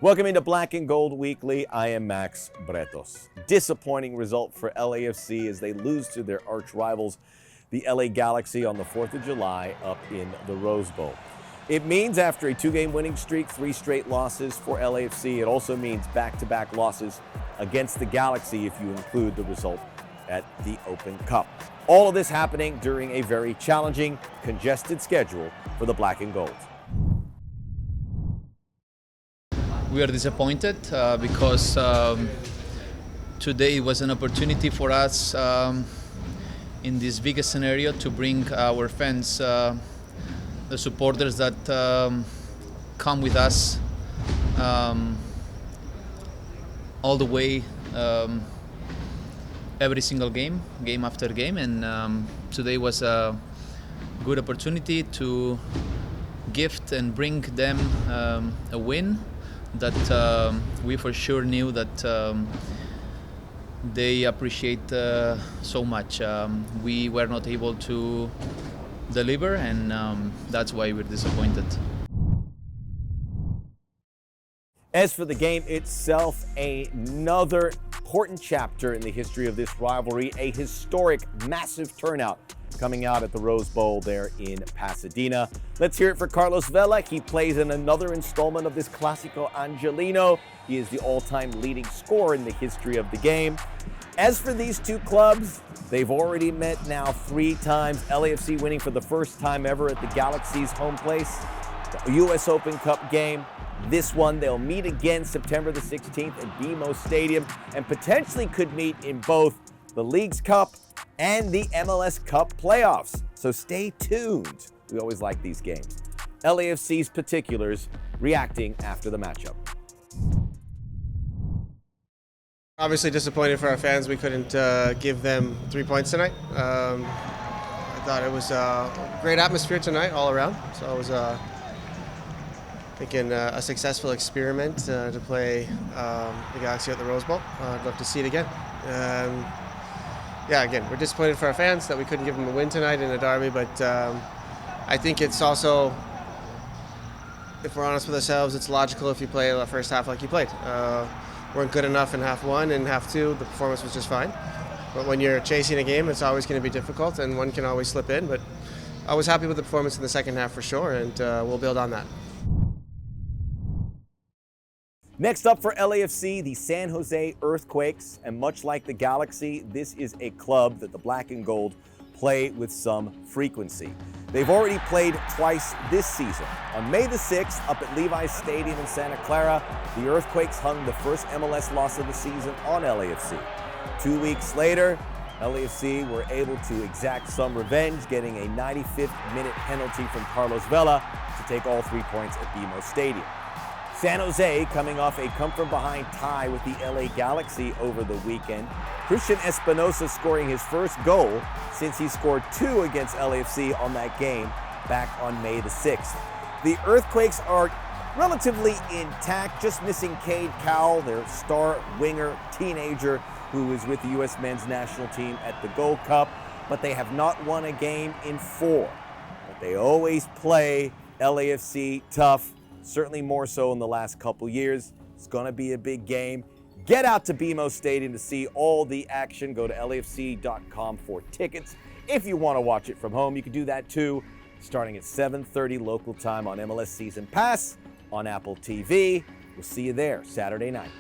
Welcome into Black and Gold Weekly. I am Max Bretos. Disappointing result for LAFC as they lose to their arch rivals, the LA Galaxy, on the 4th of July up in the Rose Bowl. It means after a two-game winning streak, 3 straight losses for LAFC. It also means back-to-back losses against the Galaxy if you include the result at the Open Cup. All of this happening during a very challenging, congested schedule for the Black and Gold. We are disappointed because today was an opportunity for us in this biggest scenario to bring our fans, the supporters that come with us all the way, every single game after game, and today was a good opportunity to gift and bring them a win that we for sure knew that they appreciate so much. We were not able to deliver, and that's why we're disappointed. As for the game itself, another important chapter in the history of this rivalry, a historic, massive turnout coming out at the Rose Bowl there in Pasadena. Let's hear it for Carlos Vela. He plays in another installment of this Clásico Angelino. He is the all-time leading scorer in the history of the game. As for these two clubs, they've already met now 3 times. LAFC winning for the first time ever at the Galaxy's home place, the U.S. Open Cup game. This one, they'll meet again September the 16th at BMO Stadium and potentially could meet in both the Leagues Cup and the MLS Cup playoffs. So stay tuned. We always like these games. LAFC's particulars reacting after the matchup. Obviously disappointed for our fans. We couldn't give them 3 points tonight. I thought it was a great atmosphere tonight all around. So it was thinking a successful experiment to play the Galaxy at the Rose Bowl. I'd love to see it again. Yeah, again, we're disappointed for our fans that we couldn't give them a win tonight in a derby, but I think it's also, if we're honest with ourselves, it's logical if you play the first half like you played. Weren't good enough in half one, and half two, the performance was just fine. But when you're chasing a game, it's always going to be difficult, and one can always slip in. But I was happy with the performance in the second half for sure, and we'll build on that. Next up for LAFC, the San Jose Earthquakes, and much like the Galaxy, this is a club that the Black and Gold play with some frequency. They've already played twice this season. On May the 6th, up at Levi's Stadium in Santa Clara, the Earthquakes hung the first MLS loss of the season on LAFC. 2 weeks later, LAFC were able to exact some revenge, getting a 95th minute penalty from Carlos Vela to take all 3 points at BMO Stadium. San Jose coming off a come-from-behind tie with the LA Galaxy over the weekend. Christian Espinosa scoring his first goal since he scored 2 against LAFC on that game back on May the 6th. The Earthquakes are relatively intact, just missing Cade Cowell, their star winger, teenager, who is with the U.S. men's national team at the Gold Cup, but they have not won a game in 4. But they always play LAFC tough. Certainly more so in the last couple years. It's going to be a big game. Get out to BMO Stadium to see all the action. Go to LAFC.com for tickets. If you want to watch it from home, you can do that too, starting at 7:30 local time on MLS Season Pass on Apple TV. We'll see you there Saturday night.